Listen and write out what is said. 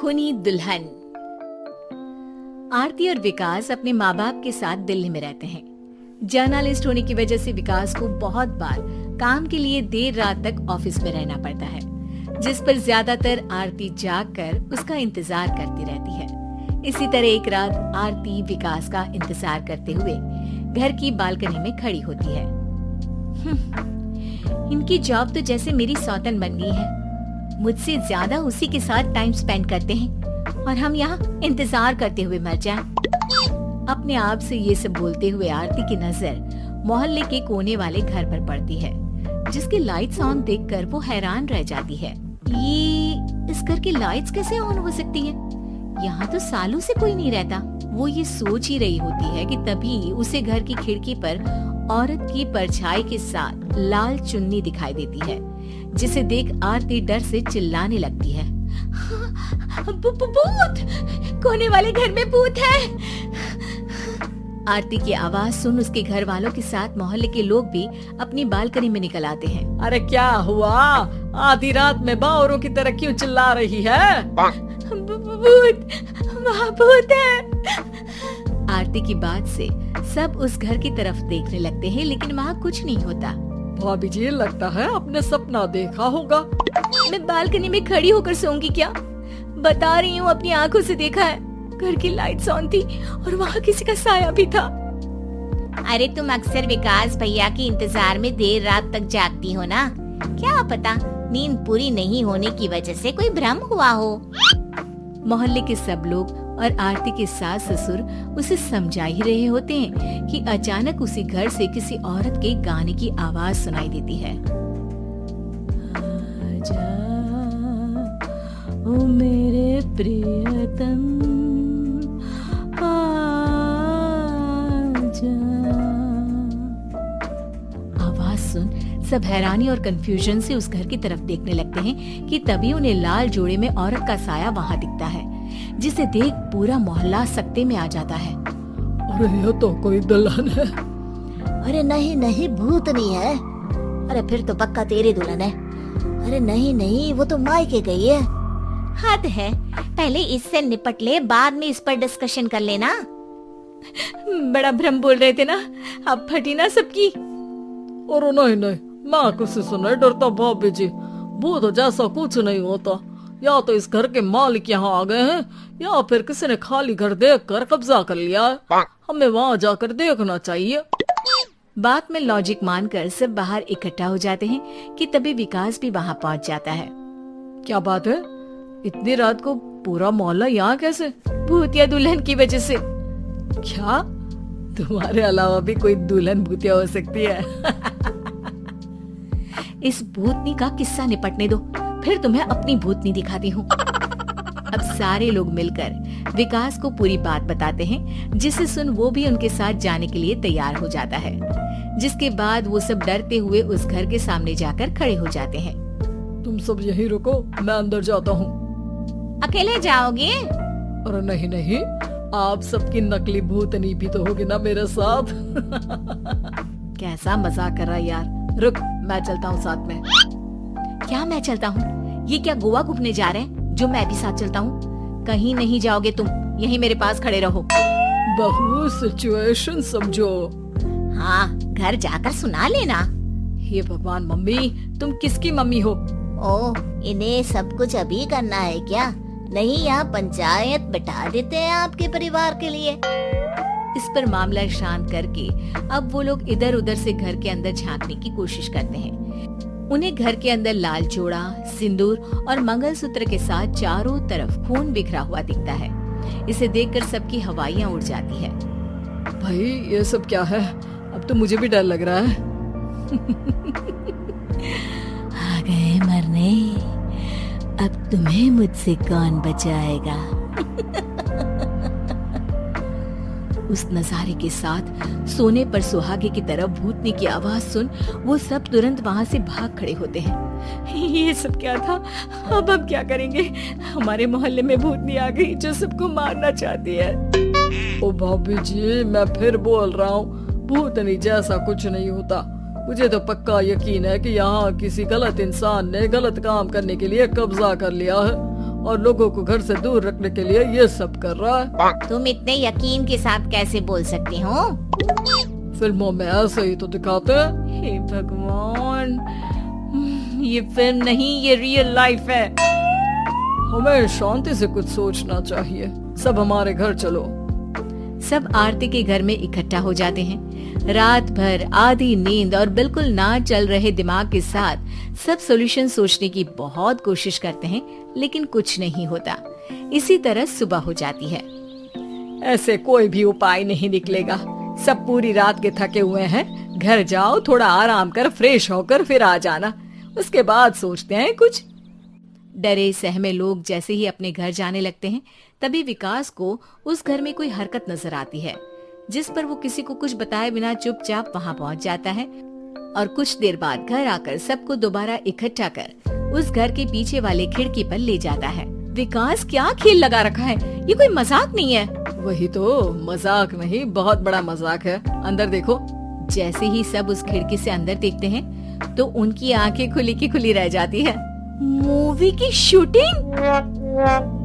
अनहोनी दुल्हन। आरती और विकास अपने माँ बाप के साथ दिल्ली में रहते हैं। जर्नलिस्ट होने की वजह से विकास को बहुत बार काम के लिए देर रात तक ऑफिस में रहना पड़ता है, जिस पर ज्यादातर आरती जाग कर उसका इंतजार करती रहती है। इसी तरह एक रात आरती विकास का इंतजार करते हुए घर की बालकनी में खड़ी होती है। इनकी जॉब तो जैसे मेरी सौतन बन गई है। मुझसे ज्यादा उसी के साथ टाइम स्पेंड करते हैं और हम यहाँ इंतजार करते हुए मर जाएं। अपने आप से ये सब बोलते हुए आरती की नजर मोहल्ले के कोने वाले घर पर पड़ती है, जिसकी लाइट्स ऑन देखकर वो हैरान रह जाती है। ये इस घर की लाइट्स कैसे ऑन हो सकती है? यहाँ तो सालों से कोई नहीं रहता। वो ये सोच ही रही होती है कि तभी उसे घर की खिड़की पर औरत की परछाई के साथ लाल चुन्नी दिखाई देती है, जिसे देख आरती डर से चिल्लाने लगती है। भूत! कोने वाले घर में भूत है। आरती की आवाज सुन उसके घर वालों के साथ मोहल्ले के लोग भी अपनी बालकनी में निकल आते हैं। अरे क्या हुआ? आधी रात में बावरों की तरह क्यों चिल्ला रही है? भूत! वहाँ भूत है। आरती की बात से सब उस घर की तरफ देखने लगते हैं, लेकिन वहाँ कुछ नहीं होता। भाभी जी, लगता है आपने सपना देखा होगा। मैं बालकनी में खड़ी होकर सोऊंगी क्या? बता रही हूँ, अपनी आंखों से देखा है। घर की लाइट्स ऑन थी और वहाँ किसी का साया भी था। अरे तुम अक्सर विकास भैया के इंतजार में देर रात तक जागती हो ना? क्या पता नींद पूरी नहीं होने की वजह से कोई भ्रम हुआ हो। मोहल्ले के सब लोग और आरती के सास ससुर उसे समझा ही रहे होते हैं कि अचानक उसी घर से किसी औरत के गाने की आवाज सुनाई देती है। आजा ओ मेरे प्रियतम, आजा। आवाज सुन सब हैरानी और कंफ्यूजन से उस घर की तरफ देखने लगते हैं कि तभी उन्हें लाल जोड़े में औरत का साया वहाँ दिखता है, जिसे देख पूरा मोहल्ला सकते में आ जाता है। अरे ये तो कोई दुल्हन है। अरे नहीं नहीं, भूत नहीं है। अरे फिर तो पक्का तेरी दुल्हन है। अरे नहीं नहीं, वो तो मायके गई है। हद है, पहले इससे निपट ले, बाद में इस पर डिस्कशन कर लेना। बड़ा भ्रम बोल रहे थे ना, अब फटी ना सबकी। और नहीं नहीं, मैं किसी से नहीं डरता भाभी जी। भूत जैसा कुछ नहीं होता। या तो इस घर के मालिक यहाँ आ गए हैं, या फिर किसी ने खाली घर देखकर कब्जा कर लिया है। हमें वहाँ जाकर देखना चाहिए। बात में लॉजिक मानकर सब बाहर इकट्ठा हो जाते हैं कि तभी विकास भी वहाँ पहुँच जाता है। क्या बात है? इतनी रात को पूरा मोहल्ला यहाँ कैसे? भूत या दुल्हन की वजह से। क्या तुम्हारे अलावा भी कोई दुल्हन भूतिया हो सकती है? इस भूतनी का किस्सा निपटने दो, फिर तुम्हें अपनी भूतनी दिखाती हूँ। अब सारे लोग मिलकर विकास को पूरी बात बताते हैं, जिसे सुन वो भी उनके साथ जाने के लिए तैयार हो जाता है। जिसके बाद वो सब डरते हुए उस घर के सामने जाकर खड़े हो जाते हैं। तुम सब यहीं रुको, मैं अंदर जाता हूँ। अकेले जाओगे? अरे नहीं नहीं, आप सबकी नकली भूतनी भी तो होगी ना मेरे साथ। कैसा मजाक कर रहा है यार। रुक, मैं चलता हूँ साथ में। क्या मैं चलता हूँ? ये क्या गोवा घूमने जा रहे हैं जो मैं भी साथ चलता हूँ? कहीं नहीं जाओगे तुम, यहीं मेरे पास खड़े रहो। बहू सिचुएशन समझो। हाँ, घर जाकर सुना लेना। हे भगवान, मम्मी तुम किसकी मम्मी हो? ओ, इन्हें सब कुछ अभी करना है क्या? नहीं, यहाँ पंचायत बिठा देते हैं आपके परिवार के लिए। इस पर मामला शांत करके अब वो लोग इधर उधर से घर के अंदर झांकने की कोशिश करते हैं। उन्हें घर के अंदर लाल जोड़ा, सिंदूर और मंगलसूत्र के साथ चारों तरफ खून बिखरा हुआ दिखता है। इसे देखकर सबकी हवाइयां उड़ जाती है। भाई ये सब क्या है? अब तो मुझे भी डर लग रहा है। आ गए मरने, अब तुम्हें मुझसे कौन बचाएगा? उस नजारे के साथ सोने पर सुहागे की तरफ भूतनी की आवाज सुन वो सब तुरंत वहाँ से भाग खड़े होते हैं। ये सब क्या था? अब हम क्या करेंगे? हमारे मोहल्ले में भूतनी आ गई जो सबको मारना चाहती है। ओ भाभी जी, मैं फिर बोल रहा हूँ, भूतनी जैसा कुछ नहीं होता। मुझे तो पक्का यकीन है कि यहाँ किसी गलत इंसान ने गलत काम करने के लिए कब्जा कर लिया है और लोगों को घर से दूर रखने के लिए ये सब कर रहा है। तुम इतने यकीन के साथ कैसे बोल सकती हो? फिल्मों में ऐसे ही तो दिखाते हैं। हे भगवान, ये फिल्म नहीं, ये रियल लाइफ है। हमें शांति से कुछ सोचना चाहिए। सब हमारे घर चलो। सब आरती के घर में इकट्ठा हो जाते हैं। रात भर आधी नींद और बिल्कुल ना चल रहे दिमाग के साथ सब सॉल्यूशन सोचने की बहुत कोशिश करते हैं, लेकिन कुछ नहीं होता। इसी तरह सुबह हो जाती है। ऐसे कोई भी उपाय नहीं निकलेगा। सब पूरी रात के थके हुए हैं। घर जाओ, थोड़ा आराम कर, फ्रेश होकर फिर आ जाना। उसके बाद सोचते हैं कुछ। डरे सहमे लोग जैसे ही अपने घर जाने लगते हैं, तभी विकास को उस घर में कोई हरकत नजर आती है, जिस पर वो किसी को कुछ बताए बिना चुपचाप वहां पहुंच जाता है और कुछ देर बाद घर आकर सबको दोबारा इकट्ठा कर उस घर के पीछे वाले खिड़की पर ले जाता है। विकास, क्या खेल लगा रखा है? ये कोई मजाक नहीं है। वही तो, मजाक नहीं, बहुत बड़ा मजाक है। अंदर देखो। जैसे ही सब उस खिड़की से अंदर देखते हैं तो उनकी आंखें खुली की खुली रह जाती है। मूवी की शूटिंग?